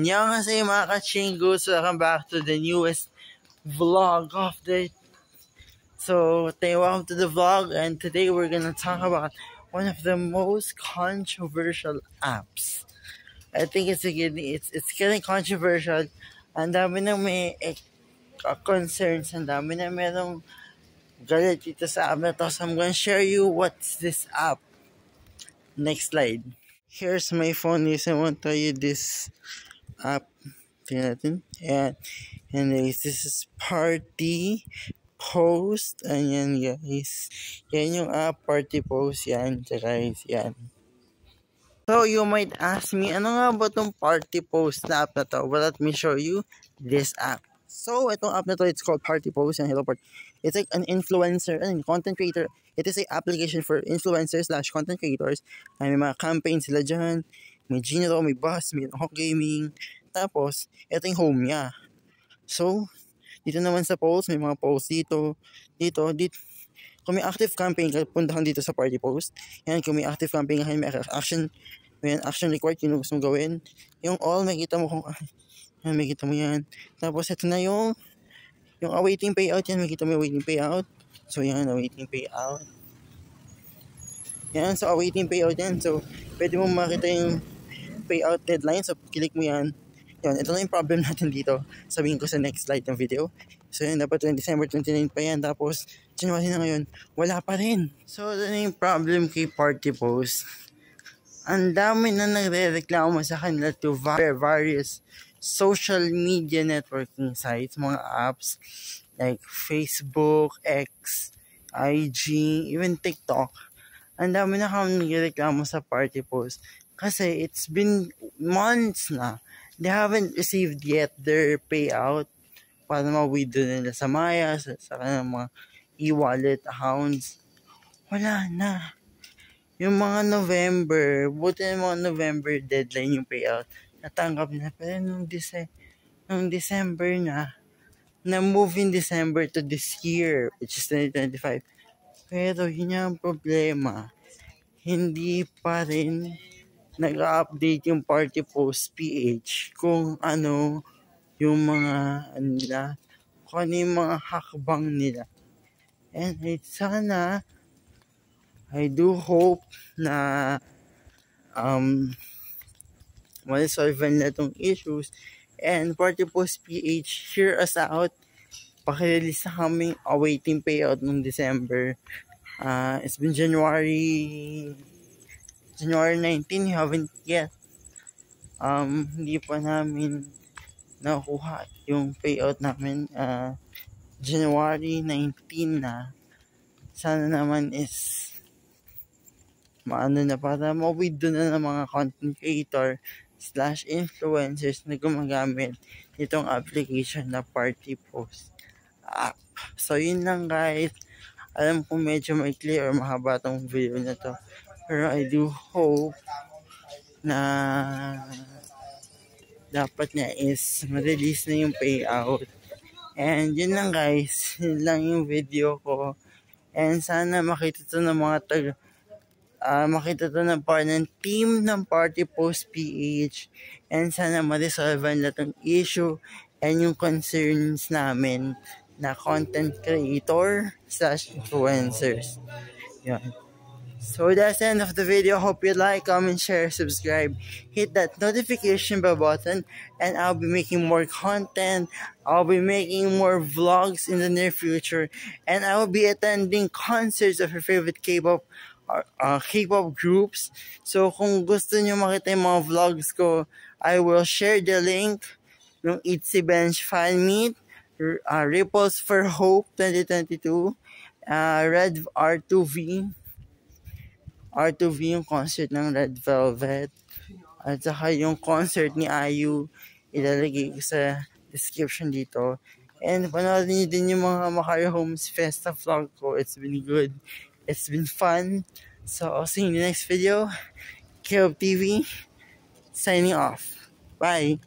Annyeonghaseyo mga ka-chingus, welcome back to the newest vlog of the... So, welcome to the vlog, and today we're gonna talk about one of the most controversial apps. I think it's getting controversial. Ang dami na may concerns, ang dami na merong galit dito sa app na to. So, I'm gonna share you what's this app. Next slide. Here's my phone. Yes, I want to tell you this app. Tingnan natin. And this is Party Post. Ayan guys. Yan yung app, Party Post. Yan guys. Yan. So you might ask me, ano nga ba itong Party Post na app na to? Well, let me show you this app. So itong app na to, it's called Party Post. And hello Party. It's like an influencer and content creator. It is an application for influencers / content creators. May mga campaigns sila dyan. May Gino, may Buzz, may Hawk Gaming. Tapos, ito yung home niya. So, dito naman sa post, may mga posts dito. Kung may active campaign, puntahan dito sa Party Post. Yan, kung may active campaign, may action required, kung gusto mong gawin. Yung all, makikita mo kung, makikita mo yan. Tapos, ito na yung awaiting payout yan, makikita mo yung awaiting payout. So, yan, awaiting payout. Yan, so awaiting payout yan. So, pwede mo makita yung payout deadline. So, click mo yan. Yan, ito na yung problem natin dito. Sabihin ko sa next slide ng video. So, yan, dapat December 29 pa yan. Tapos, January na ngayon, wala pa rin. So, ito na yung problem kay Party Post. Ang dami na nagre-reklamo sa kanila to various social media networking sites, mga apps like Facebook, X, IG, even TikTok. Ang dami na kami nagre-reklamo sa Party Post. Kasi it's been months na. They haven't received yet their payout para ma-withdraw nila sa Maya, sa kanilang mga e-wallet accounts. Wala na. Yung mga November, buti na mga November deadline yung payout, natanggap na. Pero nung December na-move in December to this year, which is 2025. Pero yun yung problema. Hindi pa rin nag-update yung Party Post PH kung ano yung mga kung ano yung mga hakbang nila. And sana, I do hope na ma-resolve nila itong issues. And Party Post PH, hear us out. Pakirelease na kaming awaiting payout noong December. It's been January 19, you haven't yet. Hindi pa namin nakuha yung payout namin. January 19 na. Sana naman is maano na para ma-withdraw na ng mga content creator / influencers na gumagamit itong application na Party Post app. So yun lang guys. Alam ko medyo may clear or mahaba tong video na to. Pero I do hope na dapat niya is ma-release na yung payout. And yun lang guys. Yun lang yung video ko. And sana makita to ng mga makita to ng part ng team ng Party Post PH. And sana ma-resolve na itong issue and yung concerns namin na content creator / influencers. Yan. So that's the end of the video. Hope you like, comment, share, subscribe. Hit that notification bell button and I'll be making more content. I'll be making more vlogs in the near future. And I will be attending concerts of your favorite K-pop groups. So kung gusto nyo makita yung mga vlogs ko, I will share the link ng Itzy Bench Fan Meet, Ripples for Hope 2022, Red R2V yung concert ng Red Velvet, at saka yung concert ni IU, ilalagay ko sa description dito. And panoodin niyo din yung mga Macario Homes Festa vlog ko. It's been good. It's been fun. So I'll see you in the next video. KOB TV signing off. Bye.